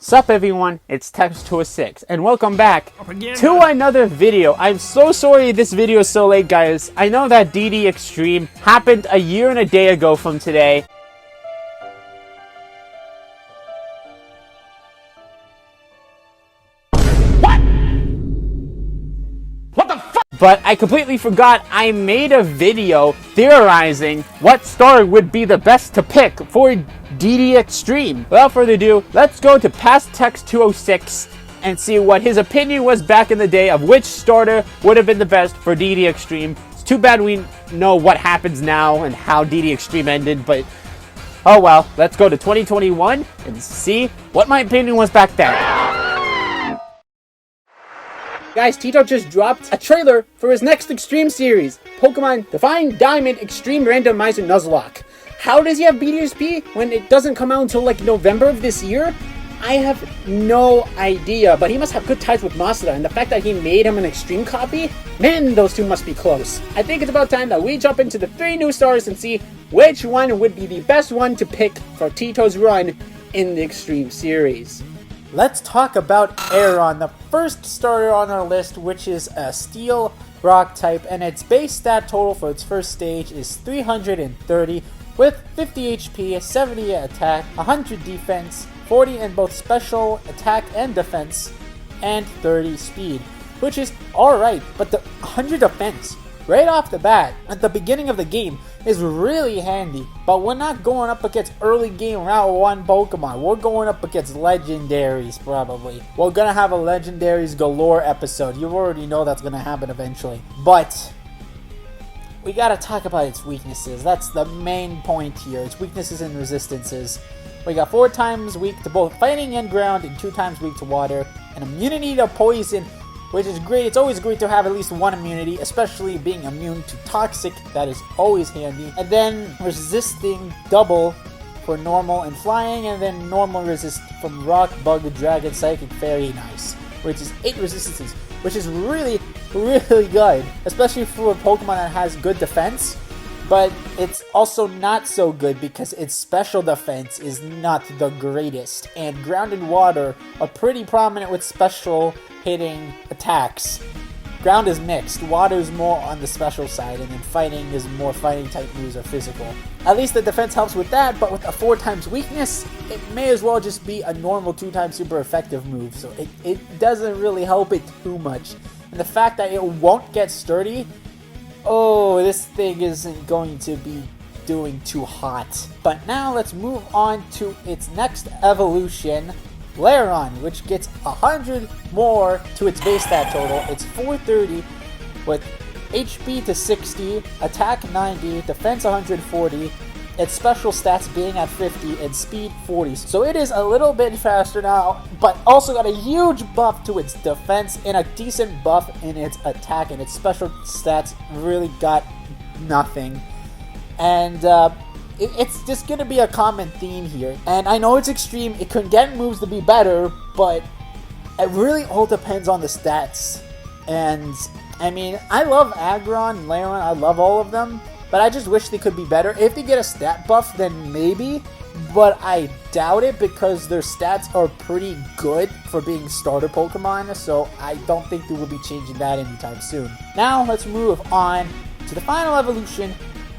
Sup everyone, it's Text206 and welcome back to another video. I'm so sorry this video is so late, guys. I know that DD Extreme happened a year and a day ago from today. What the fuck? But I completely forgot I made a video theorizing what star would be the best to pick for DD Extreme. Without further ado, let's go to past Text206 and see what his opinion was back in the day of which starter would have been the best for DD Extreme. It's too bad we know what happens now and how DD Extreme ended, but oh well. Let's go to 2021 and see what my opinion was back then. Guys, Ttar just dropped a trailer for his next Extreme series, Pokemon Divine Diamond Extreme Randomizer Nuzlocke. How does he have BDSP when it doesn't come out until like November of this year? I have no idea, but he must have good ties with Masada, and the fact that he made him an Extreme copy, man, those two must be close. I think it's about time that we jump into the 3 new stars and see which one would be the best one to pick for Tito's run in the Extreme series. Let's talk about Aeron, the first starter on our list, which is a Steel Rock type, and its base stat total for its first stage is 330 with 50 HP, 70 attack, 100 defense, 40 in both special attack and defense, and 30 speed, which is alright, but the 100 defense right off the bat at the beginning of the game is really handy. But we're not going up against early game round 1 Pokemon. We're going up against legendaries probably. We're gonna have a legendaries galore episode. You already know that's gonna happen eventually. But we gotta talk about its weaknesses. That's the main point here. Its weaknesses and resistances. We got 4 times weak to both fighting and ground and 2 times weak to water. And immunity to poison, which is great. It's always great to have at least one immunity, especially being immune to toxic. That is always handy. And then resisting double for normal and flying, and then normal resist from rock, bug, dragon, psychic, very nice. Which is 8 resistances, which is really good, especially for a Pokemon that has good defense. But it's also not so good because its special defense is not the greatest. And ground and water are pretty prominent with special hitting attacks. Ground is mixed, water is more on the special side, and then fighting is more fighting type moves or physical. At least the defense helps with that, but with a 4 times weakness, it may as well just be a normal 2 times super effective move, so it doesn't really help it too much. And the fact that it won't get sturdy, oh, this thing isn't going to be doing too hot. But now let's move on to its next evolution, Aeron, which gets 100 more to its base stat total. It's 430 with HP to 60, attack 90, defense 140, its special stats being at 50, and speed 40. So it is a little bit faster now, but also got a huge buff to its defense and a decent buff in its attack, and its special stats really got nothing. And it's just gonna be a common theme here. And I know it's Extreme, it can get moves to be better, but it really all depends on the stats. And I mean, I love Aeron and Aeron, I love all of them, but I just wish they could be better. If they get a stat buff, then maybe, but I doubt it because their stats are pretty good for being starter Pokemon, so I don't think they will be changing that anytime soon. Now let's move on to the final evolution,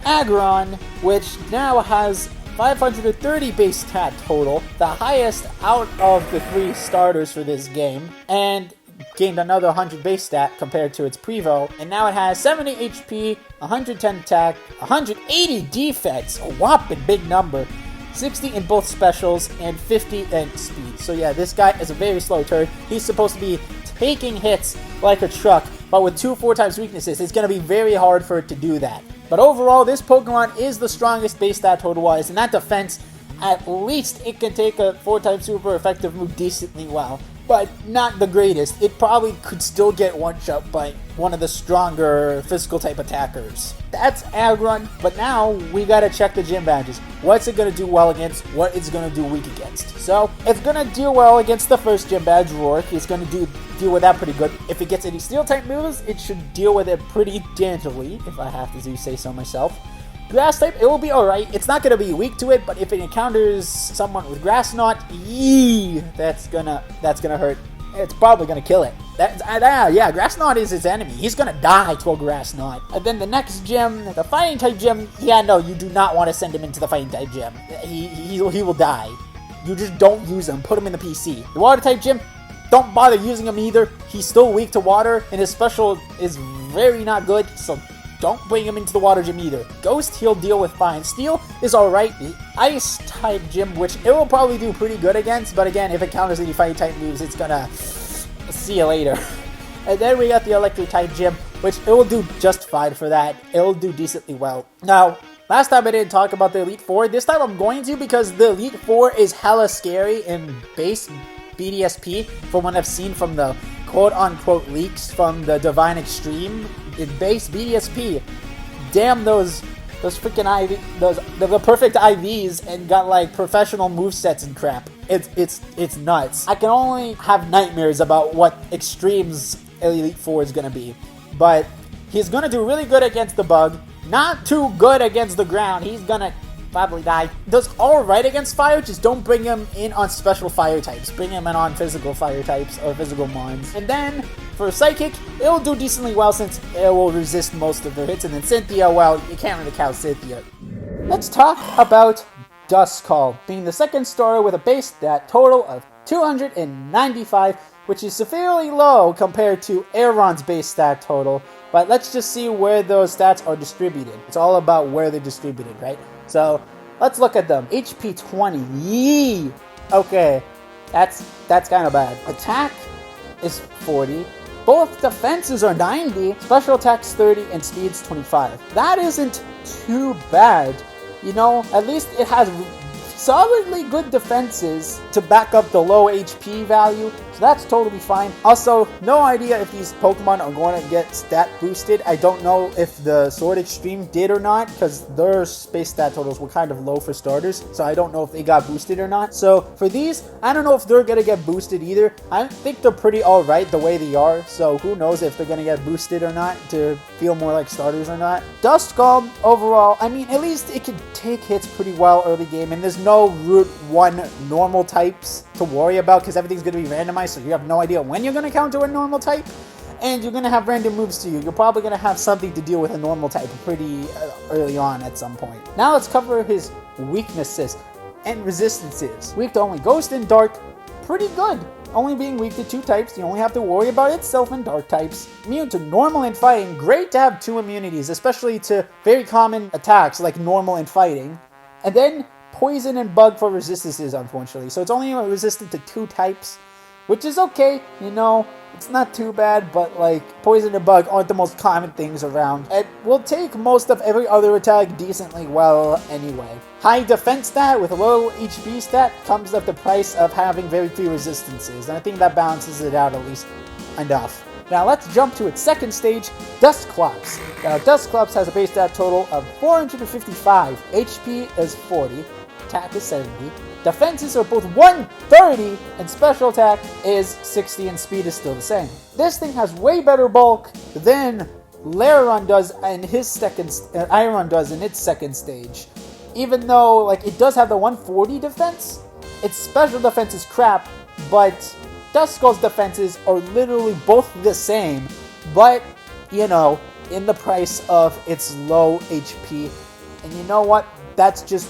Aeron, which now has 530 base stat total, the highest out of the 3 starters for this game, and gained another 100 base stat compared to its Prevo, and now it has 70 HP, 110 attack, 180 defense, a whopping big number, 60 in both specials, and 50 in speed. So yeah, this guy is a very slow turd. He's supposed to be taking hits like a truck, but with 2 4 times weaknesses, it's going to be very hard for it to do that. But overall, this Pokemon is the strongest base stat total-wise, and that defense, at least it can take a 4 times super effective move decently well. But not the greatest. It probably could still get one-shot by one of the stronger physical type attackers. That's Aeron, but now we gotta check the gym badges. What's it gonna do well against? What it's gonna do weak against? So, it's gonna do well against the first gym badge, Rourke. It's gonna deal with that pretty good. If it gets any steel type moves, it should deal with it pretty daintily, if I have to say so myself. Grass type, it will be alright. It's not going to be weak to it, but if it encounters someone with Grass Knot, that's gonna hurt. It's probably gonna kill it. Yeah, Grass Knot is his enemy. He's gonna die to a Grass Knot. And then the next gym, the Fighting type gym, yeah, no, you do not want to send him into the Fighting type gym. He will die. You just don't use him. Put him in the PC. The Water type gym, don't bother using him either. He's still weak to water, and his special is very not good, so don't bring him into the Water gym either. Ghost, he'll deal with fine. Steel is alright. The Ice type gym, which it will probably do pretty good against, but again, if it counters any Fighting type moves, it's gonna see you later. And then we got the Electric type gym, which it will do just fine for that. It will do decently well. Now, last time I didn't talk about the Elite Four. This time I'm going to, because the Elite Four is hella scary in base BDSP from what I've seen from the quote-unquote leaks from the Divine Extreme. In base BDSP, damn those freaking the perfect IVs and got like professional movesets and crap. It's nuts. I can only have nightmares about what Extreme's Elite Four is gonna be, but he's gonna do really good against the bug. Not too good against the ground. He's gonna probably die. Does alright against fire, just don't bring him in on special fire types. Bring him in on physical fire types or physical mons. And then for Psychic, it will do decently well since it will resist most of their hits. And then Cynthia, well, you can't really count Cynthia. Let's talk about Dustcaller, being the second starter with a base stat total of 295, which is severely low compared to Aeron's base stat total. But let's just see where those stats are distributed. It's all about where they're distributed, right? So let's look at them. HP 20. Yee! Okay, that's kind of bad. Attack is 40. Both defenses are 90. Special attack's 30 and speed's 25. That isn't too bad. You know, at least it has solidly good defenses to back up the low HP value, so that's totally fine. Also, no idea if these Pokemon are going to get stat boosted. I don't know if the Sword Extreme did or not, because their base stat totals were kind of low for starters, so I don't know if they got boosted or not. So for these, I don't know if they're going to get boosted either. I think they're pretty alright the way they are, so who knows if they're going to get boosted or not to feel more like starters or not. Dustcaller, overall, I mean, at least it can take hits pretty well early game, and there's no Route 1 normal types to worry about because everything's going to be randomized, so you have no idea when you're going to counter a normal type, and you're going to have random moves to you. You're probably going to have something to deal with a normal type pretty early on at some point. Now let's cover his weaknesses and resistances. Weak to only Ghost and Dark, pretty good. Only being weak to 2 types, you only have to worry about itself and Dark types. Immune to Normal and Fighting, great to have 2 immunities, especially to very common attacks like Normal and Fighting. And then Poison and Bug for resistances, unfortunately. So it's only resistant to 2 types, which is okay, you know, it's not too bad, but like Poison and Bug aren't the most common things around. It will take most of every other attack decently well anyway. High defense stat with a low HP stat comes at the price of having very few resistances, and I think that balances it out at least enough. Now let's jump to its second stage, Dustcaller. Now Dustcaller has a base stat total of 455, HP is 40, attack is 70, defenses are both 130, and special attack is 60, and speed is still the same. This thing has way better bulk than Aeron does in his second stage. Even though like it does have the 140 defense, its special defense is crap, but Dustcaller's defenses are literally both the same, but you know, in the price of its low HP. And you know what? That's just,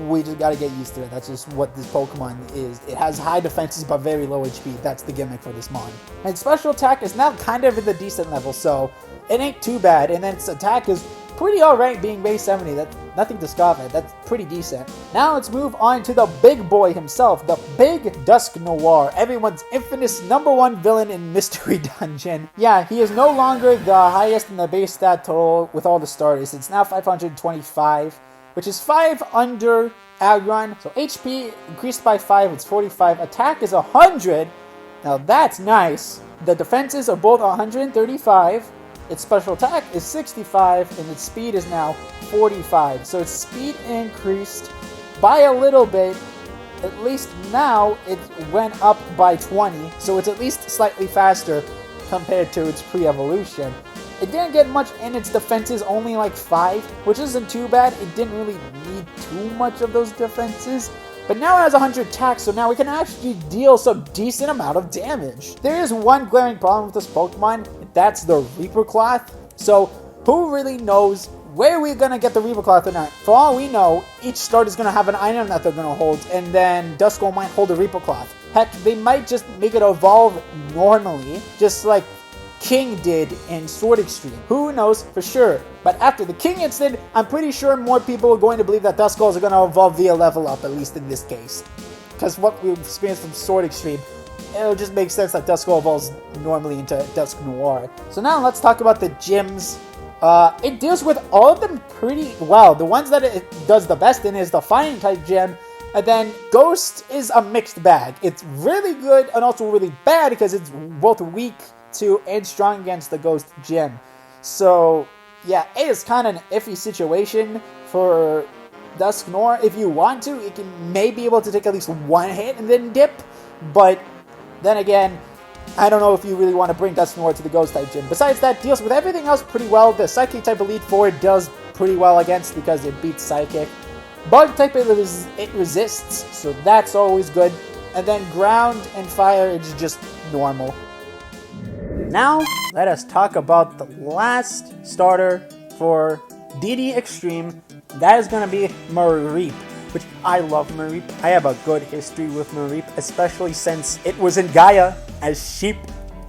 we just gotta get used to it. That's just what this Pokemon is. It has high defenses but very low HP. That's the gimmick for this mon. And special attack is now kind of in the decent level, so it ain't too bad. And then its attack is pretty alright being base 70. That's nothing to scoff at. That's pretty decent. Now let's move on to the big boy himself, the Big Dusk Noir, everyone's infamous #1 villain in Mystery Dungeon. Yeah, he is no longer the highest in the base stat total with all the starters. It's now 525, which is 5 under Aeron. So HP increased by 5, it's 45. Attack is 100. Now that's nice. The defenses are both 135. Its special attack is 65, and its speed is now 45. So its speed increased by a little bit. At least now it went up by 20, so it's at least slightly faster compared to its pre-evolution. It didn't get much in its defenses, only like 5, which isn't too bad. It didn't really need too much of those defenses. But now it has 100 attack, so now we can actually deal some decent amount of damage. There is one glaring problem with this Pokemon, that's the Reaper Cloth. So who really knows where we're gonna get the Reaper Cloth or not? For all we know, each starter is gonna have an item that they're gonna hold, and then Dustcaller might hold a Reaper Cloth. Heck, they might just make it evolve normally, just like King did in Sword Extreme. Who knows for sure? But after the King incident, I'm pretty sure more people are going to believe that Dustcallers are going to evolve via level up, at least in this case. Because what we've experienced from Sword Extreme, it'll just make sense that Dustcaller evolves normally into Dusk Noir. So now let's talk about the gyms. It deals with all of them pretty well. The ones that it does the best in is the Fire type gym. And then Ghost is a mixed bag. It's really good and also really bad because it's both weak to and strong against the Ghost gym. So yeah, it is kind of an iffy situation for Dusk Noir. If you want to, it may be able to take at least one hit and then dip. But then again, I don't know if you really want to bring Dusk Noir to the Ghost type gym. Besides that, deals with everything else pretty well. The Psychic type Elite Four does pretty well against because it beats Psychic. Bug type it resists, so that's always good. And then Ground and Fire is just normal. Now, let us talk about the last starter for DD Extreme. That is going to be Mareep, which I love Mareep. I have a good history with Mareep, especially since it was in Gaia as Sheep,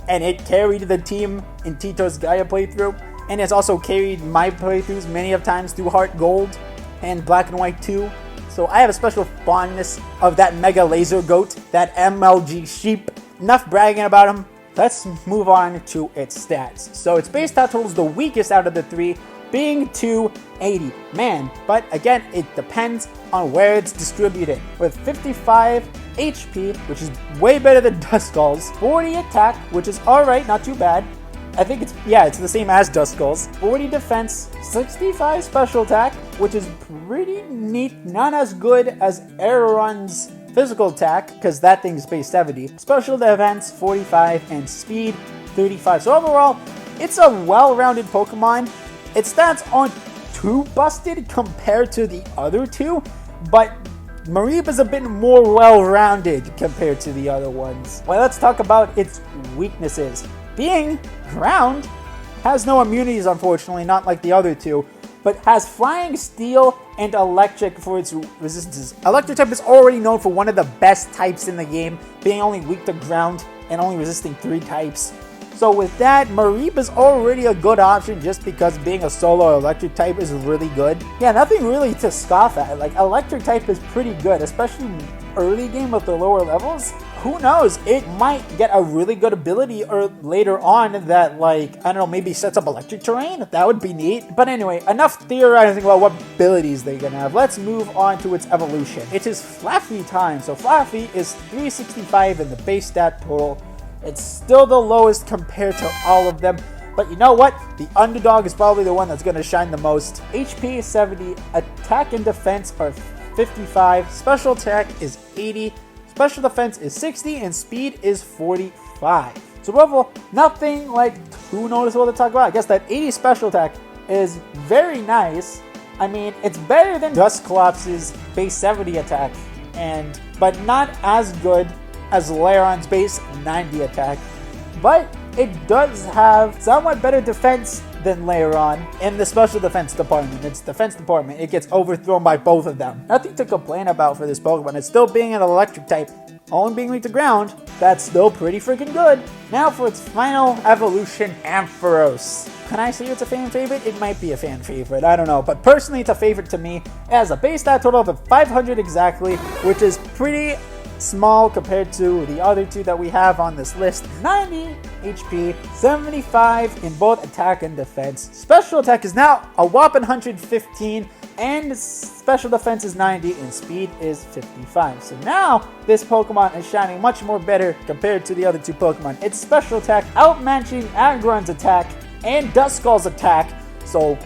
and it carried the team in Tito's Gaia playthrough, and it's also carried my playthroughs many of times through Heart Gold and Black and White 2. So I have a special fondness of that Mega Laser Goat, that MLG Sheep. Enough bragging about him. Let's move on to its stats. So its base stat total is the weakest out of the 3, being 280. Man, but again, it depends on where it's distributed. With 55 HP, which is way better than Dustcall's, 40 attack, which is alright, not too bad. I think it's the same as Dustcall's. 40 defense, 65 special attack, which is pretty neat. Not as good as Aeron's physical attack, because that thing's base 70. Special defense, 45, and speed, 35. So overall, it's a well-rounded Pokemon. Its stats aren't too busted compared to the other two, but Mareep is a bit more well-rounded compared to the other ones. Well, let's talk about its weaknesses. Being ground, has no immunities unfortunately, not like the other two, but has Flying, Steel, and Electric for its resistances. Electric type is already known for one of the best types in the game, being only weak to ground and only resisting 3 types. So with that, Mareep is already a good option just because being a solo electric type is really good. Yeah, nothing really to scoff at. Like, electric type is pretty good, especially early game with the lower levels. Who knows? It might get a really good ability or later on that, like, I don't know, maybe sets up electric terrain. That would be neat. But anyway, enough theorizing about what abilities they're gonna have. Let's move on to its evolution. It is Flaffy time. So Flaffy is 365 in the base stat total. It's still the lowest compared to all of them. But you know what? The underdog is probably the one that's going to shine the most. HP is 70, attack and defense are 55, special attack is 80, special defense is 60, and speed is 45. So overall, nothing like too noticeable to talk about. I guess that 80 special attack is very nice. I mean, it's better than Dusclops' base 70 attack, but not as good as Lairon's base 90 attack, but it does have somewhat better defense than Aeron in the special defense department. Its defense department, it gets overthrown by both of them. Nothing to complain about for this Pokemon. It's still being an electric type, only being weak to ground. That's still pretty freaking good. Now for its final evolution, Ampharos. Can I say it's a fan favorite? It might be a fan favorite, I don't know. But personally, it's a favorite to me. It has a base stat total of 500 exactly, which is pretty small compared to the other two that we have on this list. 90 HP, 75 in both attack and defense. Special attack is now a whopping 115, and special defense is 90, and speed is 55. So now this Pokemon is shining much more better compared to the other two Pokemon. Its special attack outmatching Aggron's attack and Duscall's attack. So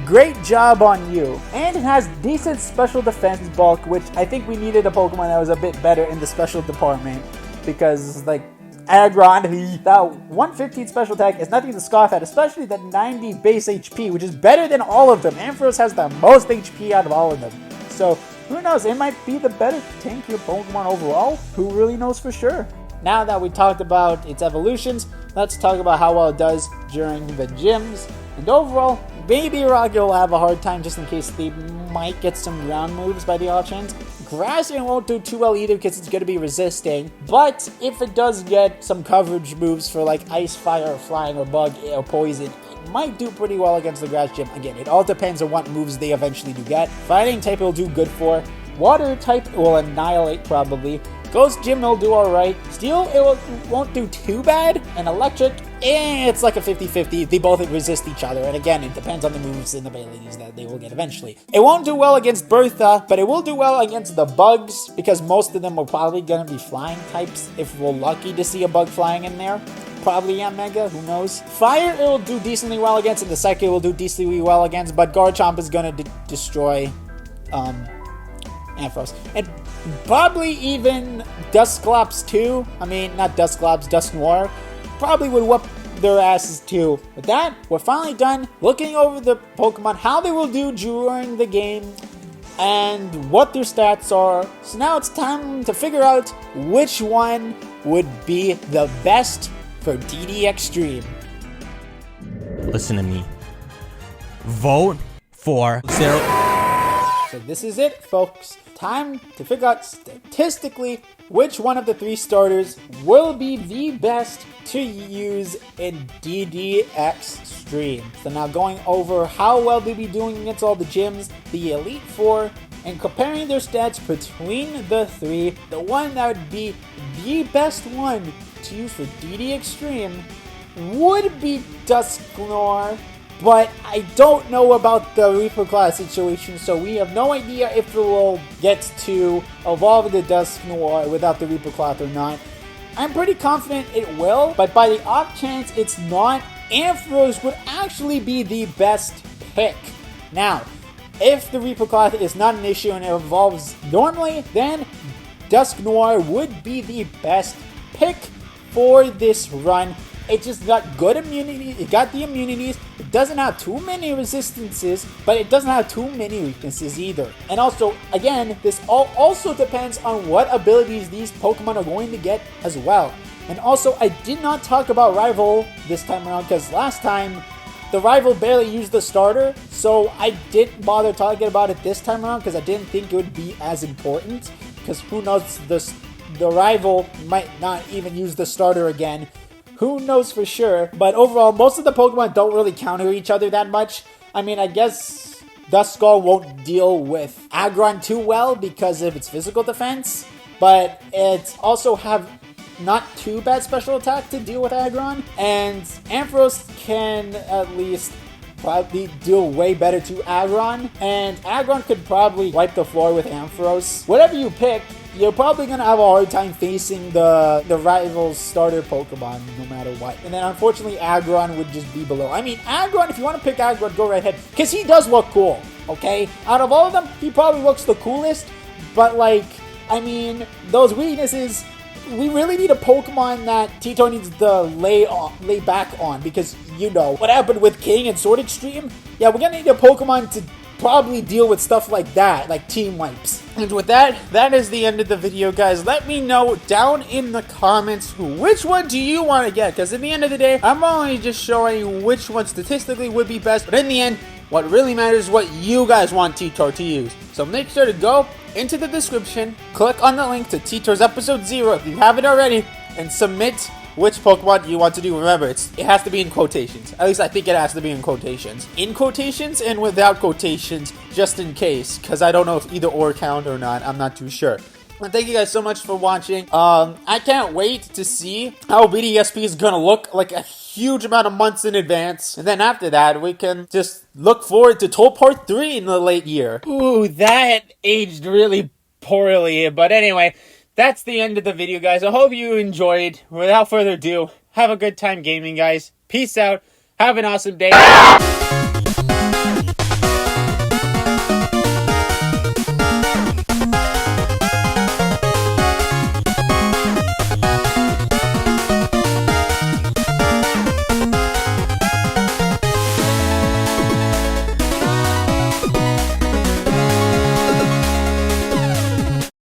great job on you. And it has decent special defense bulk, which I think we needed a Pokemon that was a bit better in the special department, because like Aeron. That 115 special attack is nothing to scoff at, especially the 90 base HP, which is better than all of them. Ampharos has the most HP out of all of them. So, who knows? It might be the better tankier Pokemon overall. Who really knows for sure? Now that we talked about its evolutions, let's talk about how well it does during the gyms. And overall, maybe Rocket will have a hard time just in case they might get some ground moves by the off chance. Grassy won't do too well either because it's going to be resisting. But if it does get some coverage moves for like Ice, Fire, Flying, or Bug, or Poison, it might do pretty well against the Grass Gym. Again, it all depends on what moves they eventually do get. Fighting type will do good for. Water type will annihilate probably. Ghost Gym will do alright. Steel, won't do too bad. And Electric, it's like a 50-50. They both resist each other. And again, it depends on the moves and abilities that they will get eventually. It won't do well against Bertha, but it will do well against the bugs, because most of them are probably going to be flying types, if we're lucky to see a bug flying in there. Probably Mega, who knows. Fire, it will do decently well against, and the Psychic will do decently well against, but Garchomp is going to destroy Ampharos. And probably even Dusclops too. I mean, not Dusclops, Dusknoir. Probably would whoop their asses too. With that, we're finally done looking over the Pokemon, how they will do during the game, and what their stats are. So now it's time to figure out which one would be the best for DD Extreme. Listen to me. Vote for Zero. So this is it, folks. Time to figure out statistically which one of the 3 starters will be the best to use in DD Extreme. So now going over how well they'll be doing against all the gyms, the Elite Four, and comparing their stats between the 3, the one that would be the best one to use for DD Extreme would be Dusknoir. But I don't know about the Reaper class situation, so we have no idea if it will get to evolve into Dusknoir without the Reaper class or not. I'm pretty confident it will, but by the off chance it's not, Ampharos would actually be the best pick. Now, if the Reaper class is not an issue and it evolves normally, then Dusknoir would be the best pick for this run. It just got good immunity, it got the immunities, it doesn't have too many resistances, but it doesn't have too many weaknesses either. And also, again, this all also depends on what abilities these Pokemon are going to get as well. And also, I did not talk about Rival this time around, because last time, the Rival barely used the starter, so I didn't bother talking about it this time around, because I didn't think it would be as important, because who knows, the Rival might not even use the starter again. Who knows for sure, but overall, most of the Pokemon don't really counter each other that much. I mean, I guess Duskull won't deal with Aeron too well because of its physical defense, but it also have not too bad special attack to deal with Aeron, and Ampharos can at least probably deal way better to Aeron, and Aeron could probably wipe the floor with Ampharos. Whatever you pick, you're probably going to have a hard time facing the rival's starter Pokemon no matter what. And then unfortunately Aeron would just be below. I mean, Aeron, if you want to pick Aeron, go right ahead, because he does look cool, okay? Out of all of them, he probably looks the coolest, but like, I mean, those weaknesses, we really need a Pokemon that Ttar needs to lay back on, because you know what happened with King and Sword Extreme. Yeah, we're gonna need a Pokemon to probably deal with stuff like that, like team wipes. And with that, that is the end of the video, guys. Let me know down in the comments which one do you want to get, because at the end of the day, I'm only just showing you which one statistically would be best, but in the end, what really matters is what you guys want Ttar to use. So make sure to go into the description, click on the link to Ttar's episode 0 if you haven't already, and submit which Pokemon you want to do. Remember, it has to be in quotations. At least I think it has to be in quotations. In quotations and without quotations, just in case, because I don't know if either or count or not. I'm not too sure. And thank you guys so much for watching. I can't wait to see how BDSP is gonna look like a huge amount of months in advance. And then after that, we can just look forward to Toll Part 3 in the late year. Ooh, that aged really poorly. But anyway, that's the end of the video, guys. I hope you enjoyed. Without further ado, have a good time gaming, guys. Peace out. Have an awesome day.